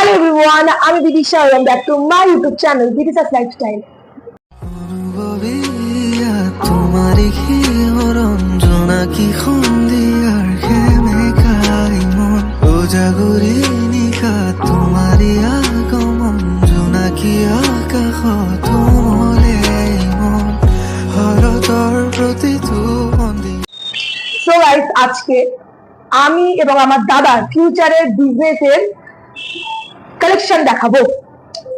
Hello everyone, I'm Vidisha. Welcome back to my YouTube channel, Vidisha's Lifestyle. তোমারি কি রঞ্জনা কি খুন্দিয়ার খেমে খাই মন ও জাগরে নিশা তোমারি আগমন জোনাকি আকাশত মলে মন হরতৰ প্ৰতিটো বন্দি। So guys, আজকে আমি এবং আমার দাদার ফিউচারের বিজনেসের কালেকশন দেখাবো।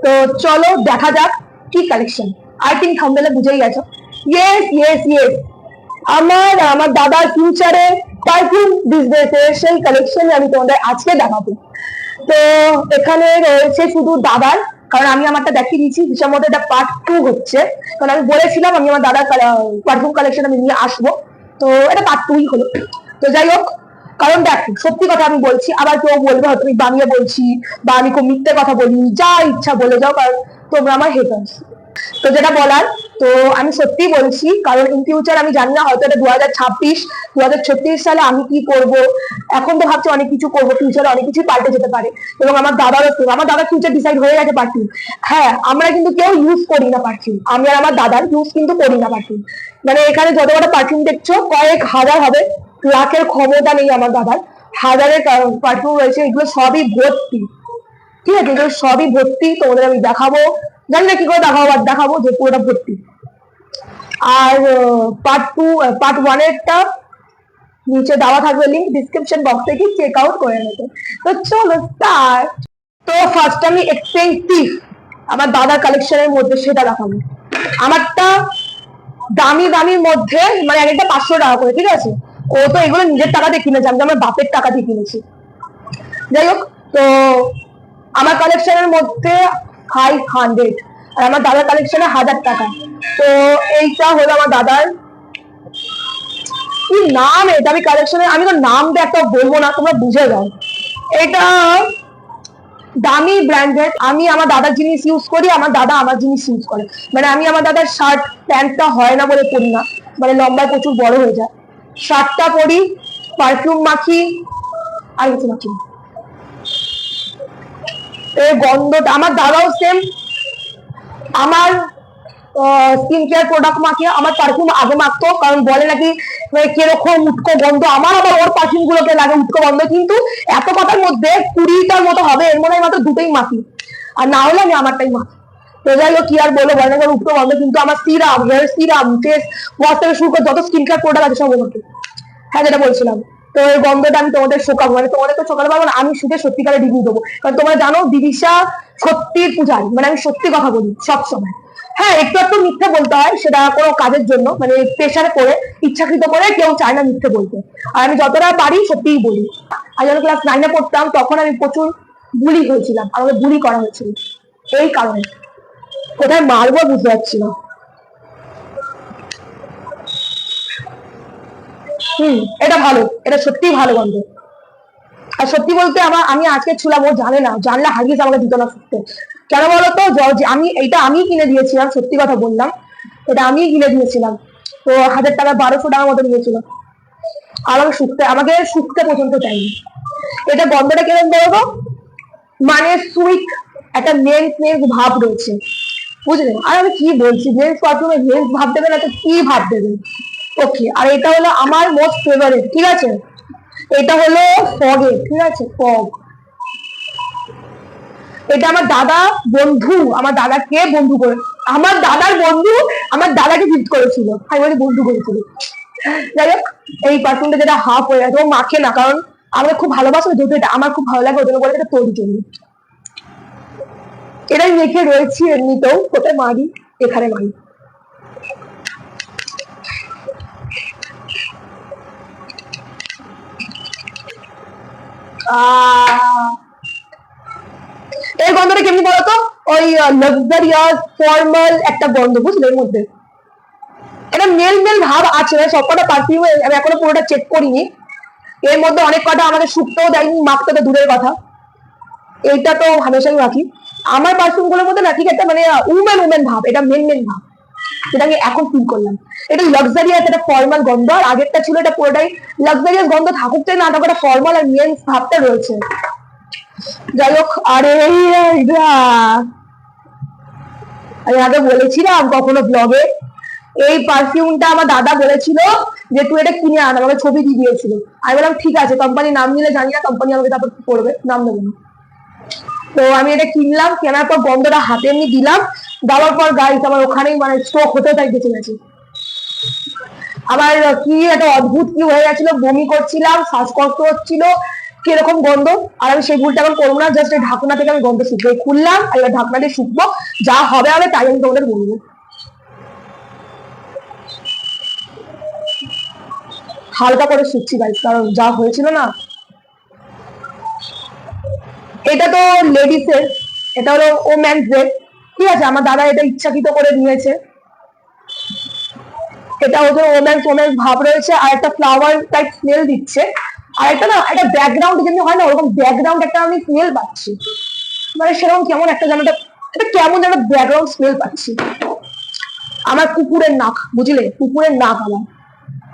তো চলো দেখা যাক কি কালেকশন। আই থিঙ্ক থাম্বনেলে বুঝেই গেছো। ইয়েস আমার দাদার ফিউচারে পারফিউম বিজনেসের সেই কালেকশন আমি তোমাদের আজকে দেখাবো। তো এখানে রয়েছে শুধু দাদার, কারণ আমি আমারটা দেখিয়ে দিয়েছি, হিসাব মতো এটা পার্ট 2 হচ্ছে, কারণ আমি বলেছিলাম আমি আমার দাদার পারফিউম কালেকশন আমি নিয়ে আসবো। তো এটা পার্ট 2ই হলো। তো যাই হোক, কারণ দেখ সত্যি কথা আমি বলছি, আবার কেউ বলবে হয়তো আমি বানিয়ে বলছি বা আমি খুব মিথ্যে কথা বলি, যা ইচ্ছা বলে যাও, কারণ তোমরা আমার হেটার্স। তো যেটা বলার, তো আমি সত্যি বলছি, কারণ ইন ফিউচার আমি জানি না, হয়তো এটা 2036 সালে আমি কি করব। এখন তো ভাবছি অনেক কিছু করবো, ফিউচারে অনেক কিছু পাল্টে যেতে পারে। এবং আমার দাদার ফিউচার ডিসাইড হয়ে গেছে পারফিউম। হ্যাঁ, আমরা কিন্তু কেউ ইউজ করি না পারফিউম, আমি আর আমার দাদার ইউজ কিন্তু করি না পারফিউম। মানে এখানে যত বড় পারফিউম দেখছো কয়েক হাজার হবে, লাখের ক্ষমতা নেই আমার দাদার, হাজারের পারফিউম রয়েছে, এগুলো সবই ভর্তি। ঠিক আছে, এগুলো সবই ভর্তি, তোমাদের আমি দেখাবো, জানি না কি করে দেখাবো যে পুরোটা ভর্তি। আর পার্ট 1 এরটা নিচে দেওয়া থাকবে লিংক, ডিসক্রিপশন বক্সে কি চেক আউট করে নেবে। তো চলো স্টার্ট। তো ফার্স্ট আমি এক্সপেন্সিভ আমার দাদার কালেকশনের মধ্যে সেটা দেখাবো। আমারটা দামির মধ্যে, মানে একটা 500 টাকা করে, ঠিক আছে। ও তো এগুলো নিজের টাকা দিয়ে কিনেছে, আমি আমার বাপের টাকা দিয়ে কিনেছি। যাই হোক, তো আমার কালেকশনের মধ্যে 500 আর আমার দাদার কালেকশনে 1000 টাকা। তো এইটা হলো আমার দাদার, কি নাম এটা, আমি কালেকশনে আমি তো নামটা একটা বলবো না, তোমরা বুঝে যাও। এটা দামি ব্র্যান্ডেড, আমি আমার দাদার জিনিস ইউজ করি, আমার দাদা আমার জিনিস ইউজ করে। মানে আমি আমার দাদার শার্ট প্যান্টটা হয় না বলে পরি না, মানে লম্বায় প্রচুর বড় হয়ে যায়। শার্টটা পরি, পারফিউম মাখি, আর কিছু মাখি। এই গন্ধটা আমার দাদাও সেম, আমার স্কিন কেয়ার প্রোডাক্ট মাখিয়ে আমার পারফিউম আগে মাখতো, কারণ বলে নাকি কিরকম উটকো গন্ধ, আমার আবার ওর পারফিউম গুলোকে লাগে উটকো গন্ধ। কিন্তু এত কথার মধ্যে 20টার মতো হবে, এর মধ্যে মাত্র 2টাই মাখি, আর না হলে আমি আমারটাই মাখি। তো যাই হোক, কি আর বলবো, বলে না উটকো গন্ধ। কিন্তু আমার serum, hair serum, face wash থেকে শুরু করে যত স্কিন কেয়ার প্রোডাক্ট আছে সব ওকে। হ্যাঁ, যেটা বলছিলাম, তো এই গন্ধটা আমি তোমাদের শোকাবো, মানে তোমাদের তো শোকাতে পারবো না, আমি শুধু সত্যিকারে রিভিউ দেবো। কারণ তোমরা জানো বিদিশা সত্যির পূজারি, মানে আমি সত্যি কথা বলি সবসময়। হ্যাঁ, একটু মিথ্যে বলতে হয়, সেটা কোনো কাজের জন্য, মানে প্রেশারে করে, ইচ্ছাকৃত করে কেউ চায় না মিথ্যে বলতে। আর আমি যতটা পারি সত্যিই বলি। আর যখন ক্লাস 9-এ পড়তাম তখন আমি প্রচুর বুলি হয়েছিলাম, আমাকে বুলি করা হয়েছিল এই কারণে। কোথায় মারবো বুঝতে পারছি না। এটা ভালো, এটা সত্যিই ভালো গন্ধ। আর সত্যি বলতে আমি আজকে ছুলাম, ও জানে না, জানলে হাগিস আমাকে দিত না শুকতে। কেন বলতো, আমি কিনে দিয়েছিলাম, সত্যি কথা বললাম, এটা আমি কিনে দিয়েছিলাম। তো 1000 টাকা 1200 টাকার মতো নিয়েছিল। আমাকে শুকতে পর্যন্ত চাইনি। এটা গন্ধটা কেমন বলবো, মানে সুইট একটা মেন্স ভাব রয়েছে, বুঝলেন। আর আমি কি বলছি, মেন্স পারফিউমে মেন্স ভাব দেবে না তো কি ভাব দেবে। ওকে, আর এটা হলো আমার মোস্ট ফেভারিট, ঠিক আছে। এটা হলো ফগে, ঠিক আছে, ফগ। এটা আমার দাদা বন্ধু, আমার দাদাকে বন্ধু করে, আমার দাদার বন্ধু আমার দাদাকে গিফট করেছিল, আমি বলি বন্ধু করেছিল। যাই হোক, এই পারফিউমটা যেটা হাফ হয়ে গেছে, ও মাখে না, কারণ আমাকে খুব ভালোবাসে, যেহেতু এটা আমার খুব ভালো লাগে, ওদের বলে এটা তৈরি জন্য। এটাই মেখে রয়েছি, এমনিতেও কোথায় মারি, এখানে মারি। এই গন্ধটা কেমনি বলতো, ওই লাক্সারিয়াস ফর্মাল একটা গন্ধ, বুঝলে। এর মধ্যে এটা মেল ভাব আছে, সবকটা পারফিউমে আমি এখনো পুরোটা চেক করিনি। এর মধ্যে অনেক কটা আমাদের শুকতেও দেয়নি, মাখতে তো দূরের কথা। এইটা তো হামেশাই রাখি আমার পারফিউম গুলোর মধ্যে না, ঠিক একটা মানে উমেন ভাব, এটা মেন ভাব, যেটা আমি এখন ফিল করলাম। এটা লাক্সারিয়াস, এটা ফর্মাল গন্ধ। আর আগেরটা ছিল এটা পুরোটাই লাক্সারিয়াস গন্ধ, থাকুক না থাকুক একটা ফর্মাল আর মেন্স ভাবটা রয়েছে। যাই হোক, আরে আমি আগে বলেছিলাম কখনো ব্লগে, এই পারফিউমটা আমার দাদা বলেছিল যে তুই এটা কিনে আন, আমাকে ছবি দিয়ে দিয়েছিল। আমি বললাম ঠিক আছে, কোম্পানি নাম নিলে জানি না কোম্পানি আমাকে তারপর কি করবে, নাম দেবো না। তো আমি এটা কিনলাম, কেনার পর গন্ধটা হাতে এমনি দিলাম, দেওয়ার পর গাইস আমার ওখানেই মানে স্ট্রোক হতে তাই বেঁচে গেছে। আবার কি একটা অদ্ভুত কি হয়ে গেছিল, বমি করছিলাম, শ্বাসকষ্ট হচ্ছিল, কিরকম গন্ধ। আর আমি সেই ভুলটা এখন করবো না, জাস্ট এই ঢাকনা থেকে আমি গন্ধ শুকবো, খুললাম আর এবার ঢাকনা দিয়ে শুকবো, যা হবে হবে তাই আমি তোমাদের বলবো। হালকা করে শুকছি গাইস, কারণ যা হয়েছিল না। এটা তো লেডিস এর, এটা হলো ওমেন্স এর, ঠিক আছে। আমার দাদা এটা ইচ্ছাকৃত করে নিয়েছে। এটা হচ্ছে ওমেন্স ওমেন্স ভাব রয়েছে, আর একটা ফ্লাওয়ার টাইপ স্মেল দিচ্ছে, আর একটা না একটা ব্যাকগ্রাউন্ড যেমনি হয় না ওরকম ব্যাকগ্রাউন্ড একটা আমি স্মেল পাচ্ছি, মানে সেরকম কেমন একটা যেন এটা কেমন যেন ব্যাকগ্রাউন্ড স্মেল পাচ্ছি। আমার কুকুরের নাক, বুঝলে, কুকুরের নাক আমার।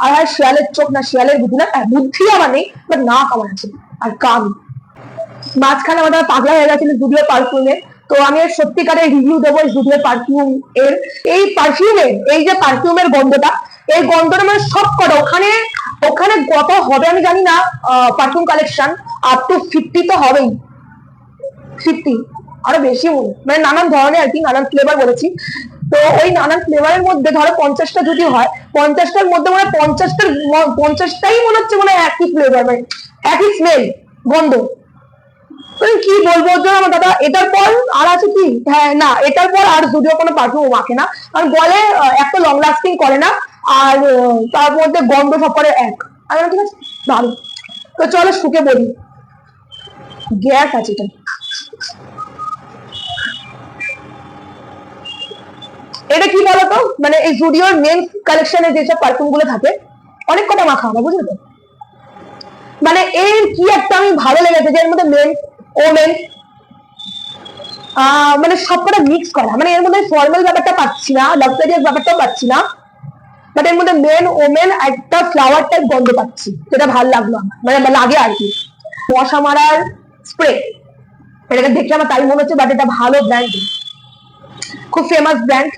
আর হয় শিয়ালের চোখ, না শিয়ালের বুদ্ধি না, বুদ্ধি আমার নেই, বাট নাক আমার আছে, আর কান। মাঝখানে আমাদের পাগলা হয়ে গেছিল জুডিওর পারফিউমে। তো আমি সত্যিকারের রিভিউ দেবো জুডিওর পারফিউম এর। এই পারফিউমের এই যে পারফিউমের গন্ধটা, এই গন্ধটা মানে সব কটা ওখানে ওখানে কত হবে আমি জানি না, পারফিউম কালেকশন আপ টু 50 তো হবেই, 50 আরো বেশি মনে, মানে নানান ধরনের আর কি, নানান ফ্লেভার বলেছি। তো ওই নানান ফ্লেভারের মধ্যে ধরো 50টা যদি হয়, 50টার মধ্যে মানে 50টাই মনে হচ্ছে মানে একই ফ্লেভার, মানে একই স্মেল, গন্ধ। কি বলবো ওর জন্য আমার দাদা। এটার পর আর আছে কি, হ্যাঁ না এটার পর আর যদিও কোনো পারফিউম মাখে না, কারণ বলে একটা লং লাস্টিং করে না, আর তার মধ্যে গন্ধ সব করে এক। আমি ঠিক আছে ভালো। তো চলো শুকে বলি, গ্যাস আছে এটা। এটা কি বলতো, মানে এই জুডিওর মেন কালেকশনে যেসব পারফিউম গুলো থাকে অনেক কটা মাখা হবে, বুঝলে তো। মানে এর কি একটা আমি ভালো লেগেছে যে এর মধ্যে মেন ওমেন, মানে সবকটা মিক্স করা, মানে এর মধ্যে ফর্মাল ব্যাপারটা পাচ্ছি না, লাক্সারিয়াস ব্যাপারটাও পাচ্ছি না, বাট এর মধ্যে মেন ওমেন একটা ফ্লাওয়ার টাইপ গন্ধ পাচ্ছি, যেটা ভালো লাগলো আমার, মানে লাগে আর কি। মশা মারার স্প্রে, এটাকে দেখে আমার তাই মনে হচ্ছে, বাট এটা ভালো ব্র্যান্ড, খুব ফেমাস ব্র্যান্ড।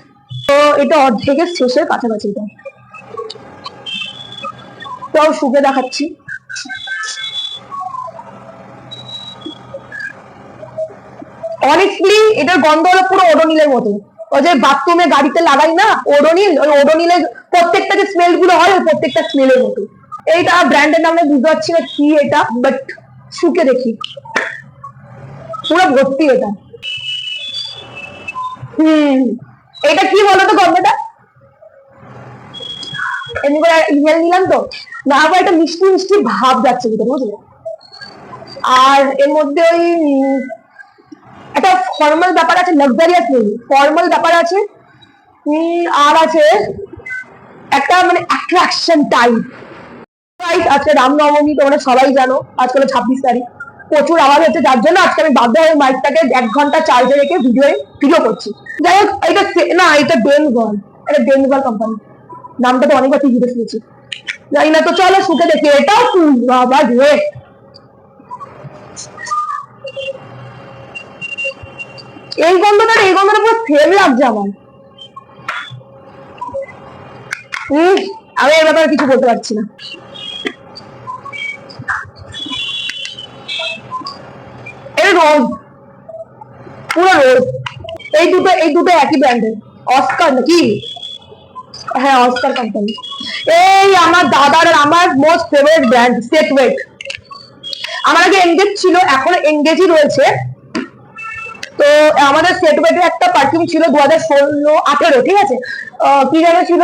তো এটা অর্ধেকের শেষের কাছাকাছি, এটা তো শুকে দেখাচ্ছি। অনেস্টলি এটার গন্ধ হলো পুরো ওডোনিলের মতো, ওই যে বাথরুমে গাড়িতে লাগাই না ওডোনিল, ওই ওডোনিলের প্রত্যেকটা যে স্মেল গুলো হয় ওই প্রত্যেকটা স্মেলের মতো। এইটা ব্র্যান্ডের নামে বুঝতে পারছি না কি এটা, বাট শুকে দেখি, পুরো ভর্তি এটা। এটা কি বলতো গন্ধটা, এমনি করে ইমেল নিলাম তো না, আবার একটা মিষ্টি মিষ্টি ভাব যাচ্ছে ভিতরে, বুঝলে। আর এর মধ্যে ওই একটা ফর্মাল ব্যাপার আছে, লাক্সারিয়াস নেই, ফর্মাল ব্যাপার আছে। আর আছে একটা মানে অ্যাট্রাকশন টাইপ। আজকে রামনবমী, তোমরা সবাই জানো আজকে 26 তারিখ, প্রচুর আওয়াজ হচ্ছে, যার জন্য আজকে আমি বাধ্য হয়ে মাইকটাকে 1 ঘন্টা চার্জে রেখে ভিডিও করছি। যাই হোক, এটা না এটা বেনগল, এটা বেনগল কোম্পানি, নামটা তো অনেকবার টিভিতে শুনেছি, জানি না। তো চলো শুকে দেখি, এটাও ফুল বাবা রে, এই গন্ধটা পুরো সেম লাগছে আমার। আমি এর ব্যাপারে কিছু বলতে পারছি না। এই রোজ, পুরো রোজ, এই দুটো একই ব্র্যান্ডের, অস্কার নাকি, হ্যাঁ অস্কার কোম্পানি। এই আমার দাদার আর আমার মোস্ট ফেভারিট ব্র্যান্ড সেটওয়েট। আমার আগে এনগেজ ছিল, এখন এনগেজই রয়েছে। তো আমাদের সেটওয়েটের একটা পারফিউম ছিল 2016-18, ঠিক আছে, কি যেন ছিল,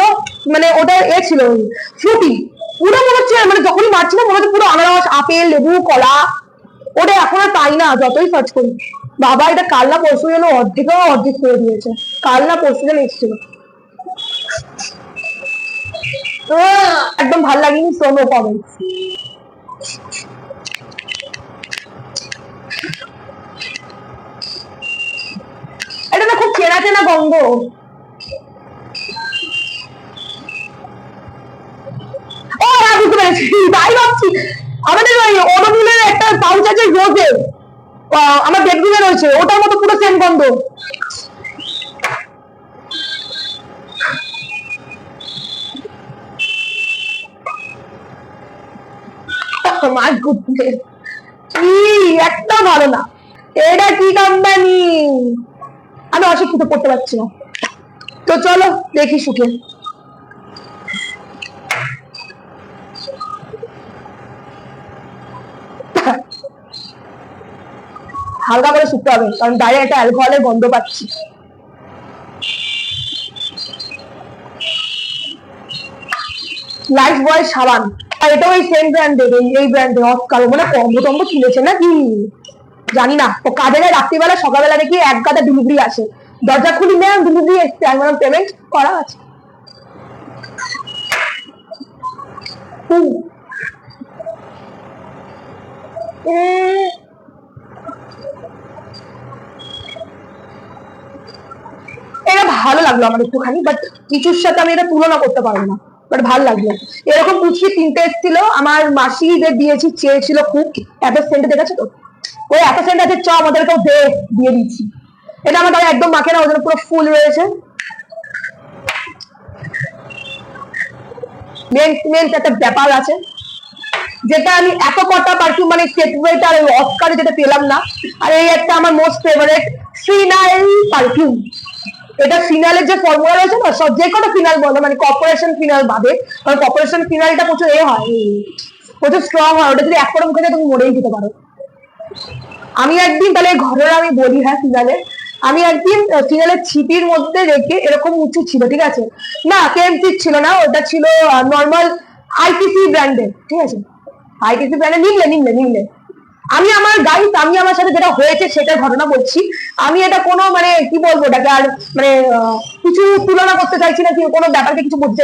মানে ওটা ছিল ফ্রুটি, পুরো মনে হচ্ছে মানে যখনই মারছিলাম মনে হচ্ছে পুরো আনারস, আপেল, লেবু, কলা। ওটা এখন আর পাই না যতই সার্চ করি। বাবা এটা কাল না পরশু যেন অর্ধেক করে দিয়েছে, কাল না পরশু যেন এসেছিল, একদম ভাল লাগেনি, সোনো কমেন্টস। এটা না খুব চেনা চেনা গন্ধ, ও হ্যাঁ বুঝতে পেরেছি, তাই ভাবছি আমাদের ওই ওডোনিলের একটা পাউচ আছে রোজের, আমার বেডরুমে রয়েছে, ওটার মতো পুরো সেম গন্ধ। মাই গুডনেস, কি একটা ভালো না। এটা কি কোম্পানি, আমি অশিক্ষিত, পড়তে পারছি না। তো চলো দেখি শুকে। হালকা করে শুকতে হবে, কারণ বাইরে একটা অ্যালকোহলের গন্ধ পাচ্ছি। লাইফ বয় সাবান, আর এটা ওই সেম ব্র্যান্ডের, এই ব্র্যান্ডের অস্কার, মানে কম্বো টম্বো কিনেছে নাকি জানি না। ও কাজে যায় রাত্রিবেলা, সকালবেলা দেখি এক গাদা ডেলিভারি আসে, দরজা খুলি নেন ডেলিভারি এসছে, আমি বললাম পেমেন্ট করা আছে। এটা ভালো লাগলো আমার একটুখানি, বাট কিছুর সাথে আমি এটা তুলনা করতে পারবো না, বাট ভালো লাগলো। এরকম পুচকি তিনটে এসেছিল, আমার মাসি দিয়েছি, চেয়েছিল খুব। এত সেন্ট দেখেছো তো, ওই এত সেন্ট আছে, চ আমাদেরকেও দিয়ে দিচ্ছি। এটা আমার দাদা একদম মাখে না, ওদের পুরো ফুল রয়েছে। মেন একটা ব্যাপার আছে, যেটা আমি এত কটা পারফিউম মানে সেটওয়েট আর অস্কারে যেটা পেলাম না। আর এই একটা আমার মোস্ট ফেভারিট ফিনাইল পারফিউম। এটা ফিনাইলের যে ফর্মুলা রয়েছে না, সব যে কোনো ফিনাইল বলো, মানে কর্পোরেশন ফিনাইল বাদে, কারণ কর্পোরেশন ফিনাইলটা প্রচুর হয়, প্রচুর স্ট্রং হয়, ওটা যদি এক করে মুখে তুমি মরেই যেতে পারো। আমি একদিন তাহলে ঘটনা আমি বলি, হ্যাঁ ফিনাইলের, আমি একদিন ফিনাইলের ছিপির মধ্যে রেখে, এরকম উঁচু ছিল, ঠিক আছে, না কেএমসি ছিল না, ওটা ছিল নর্মাল আইটিসি ব্র্যান্ডের, ঠিক আছে, আইটিসি ব্র্যান্ডের, নিমলে। আমি আমার গাইস, আমি আমার সাথে যেটা হয়েছে সেটার ঘটনা বলছি। আমি এটা কোনো মানে কি বলবো ওটাকে, আর মানে কিছু তুলনা করতে চাইছি না, কোনো ব্যাপারকে কিছু বলতে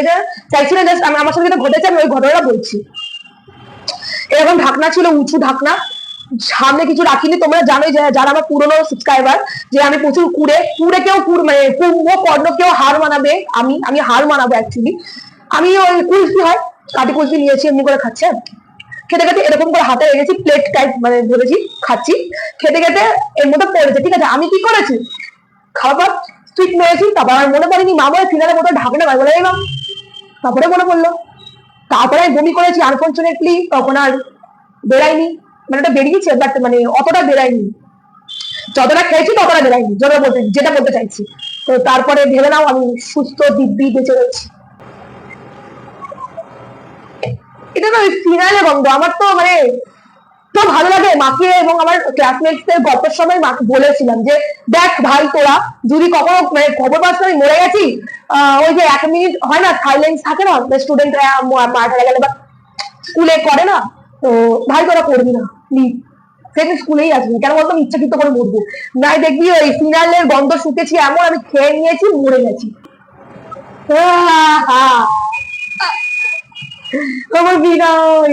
চাইছি না, জাস্ট আমি আমার সাথে যেটা ঘটেছে আমি ওই ঘটনাটা বলছি। এরকম ঢাকনা ছিল, উঁচু ঢাকনা, সামনে কিছু রাখিনি। তোমরা জানোই যারা আমার পুরনো সাবস্ক্রাইবার, যে আমি প্রচুর কুড়ে কেউ মানে কুম্ভ কর্ণ কেউ হার মানাবে, আমি হার মানাবো অ্যাকচুয়ালি। আমি ওই কুলফি হয়, কাটি কুলফি নিয়েছি, এমনি করে খাচ্ছে, খেতে খেতে এরকম করে হাতে রেখেছি, প্লেট টাইপ মানে ধরেছি, খাচ্ছি, খেতে খেতে এর মধ্যে পড়েছে, ঠিক আছে। আমি কি করেছি, খাবার সুইট মেরেছি, তারপর আমার মনে পড়েনি মা বলে ফিনালের মতো ঢাকনা ভাই বলে এলাম, তারপরে মনে পড়লো, তারপরে আমি বমি করেছি, আনফর্চুনেটলি তখন আর বেরাইনি, মানে ওটা বেরিয়েছে, বাট মানে অতটা বেরাইনি, যতটা খেয়েছি ততটা বেরাইনি, যেটা বলতে চাইছি। তো তারপরে ভেবে নাও আমি সুস্থ দিব্যি বেঁচে রয়েছি। এটা তো ফিনাইলে গন্ধ, আমার তো মানে তো ভালো লাগে মাকে। এবং আমার ক্লাসমেটসদের গল্পের সময় মাকে বলেছিলাম যে দেখ ভাই, তোরা যদি কখনো মানে খবর পাস আমি মরে গেছি, ওই যে 1 মিনিট হয় না সাইলেন্স থাকে না, স্টুডেন্ট মারা গেলে বা স্কুলে করে না, তো ভাই তোরা করবি না প্লিজ, সেদিন স্কুলেই আসবি, কেন বলতো ইচ্ছাকৃত করে মরবো, নাই দেখবি ওই ফিনাইলের গন্ধ শুকেছি এমন, আমি খেয়ে নিয়েছি, মরে গেছি। আমার ফিনাইল,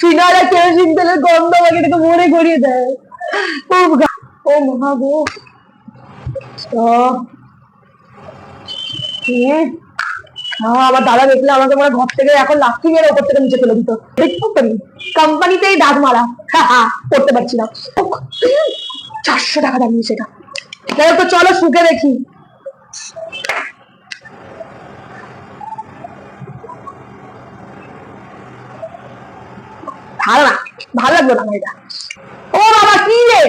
ফিনাইল আর কেরোসিন তেলের গন্ধ আমাকে এটাকে মনে করিয়ে দেয়। ও মহা গো, আমার দাদা দেখলে আমাকে মনে ঘর থেকে এখন লাথি মেরে ওপর থেকে নিচে ফেলে দিত। কোম্পানিতেই দাগ মারা, করতে পারছি না, 400 টাকা দামি সেটা। তো চলো শুকে দেখি। ভালো লাগলো না এটা। ও বাবা কি রে,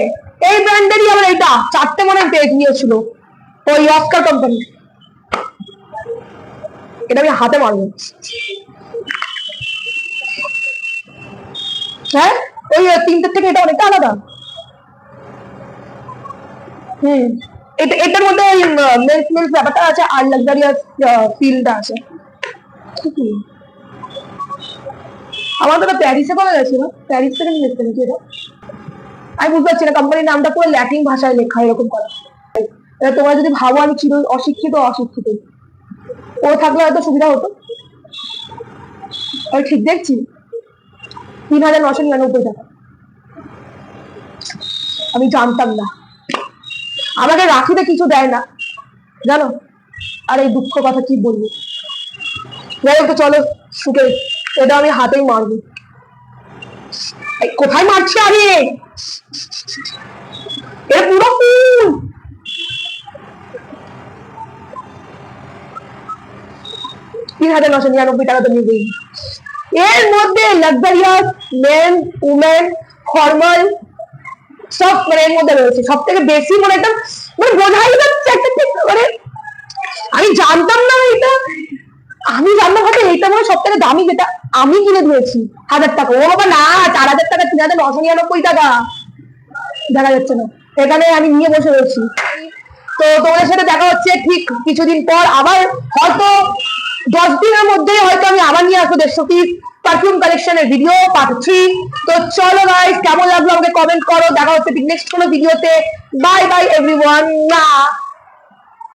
এই ব্র্যান্ডেরই আবার এটা 4টে মনে পেয়ে গিয়েছিল, ওই অস্কার কোম্পানি। এটা আমি হাতে মারবো, হ্যাঁ ওই 3টে থেকে এটা অনেকটা আলাদা। এটার মধ্যে ওই মিল্ক ব্যাপারটা আছে, আর লাক্সারিয়াস ফিলটা আছে। আমার তো প্যারিসে পাওয়া গেছিল, প্যারিস থেকে নিয়ে এসছে নাকি এটা, আমি বুঝতে পারছি না। কোম্পানির নামটা পুরো ল্যাটিন ভাষায় লেখা, এরকম করা। তোমরা যদি ভাবো আমি চির অশিক্ষিত, ও থাকলে হয়তো সুবিধা হতো। আমি ঠিক দেখছি, 3,999 টাকা, আমি জানতাম না। আমাকে রাখিতে কিছু দেয় না জানো, আর এই দুঃখ কথা কি বলবো। যাই হোক, চলো শুকে, এটা আমি হাতেই মারবো। এই কোথায় মারছে আরে, এটা পুরো ফুল। ৩,৯৯৯ টাকা তো নিবেই। এর মধ্যে লাক্সারিয়াস, মেন, উমেন, ফর্মাল সব মানে এর মধ্যে রয়েছে। সব থেকে বেশি মানে একদম মানে বোঝাই যাচ্ছে একটা ঠিক মানে আমি জানতাম না এটা, আমি জানতাম হয়তো এইটা মানে সব থেকে দামি, যেটা আমি কিনে দিয়েছি ১,০০০ টাকা। ও বাবা না, ৪,০০০ টাকা, ৩,৯৯৯ টাকা দেখা যাচ্ছে না। এখানে আমি নিয়ে বসে রয়েছি। তো তোমাদের সাথে দেখা হচ্ছে ঠিক কিছুদিন পর, আবার হয়তো 10 দিনের মধ্যে হয়তো আমি আবার নিয়ে আসবো 150 পিস পারফিউম কালেকশনের ভিডিও পার্ট 3। তো চলো গাইস, কেমন লাগলো আমাকে কমেন্ট করো। দেখা হচ্ছে ঠিক নেক্সট কোনো ভিডিওতে। Bye bye everyone.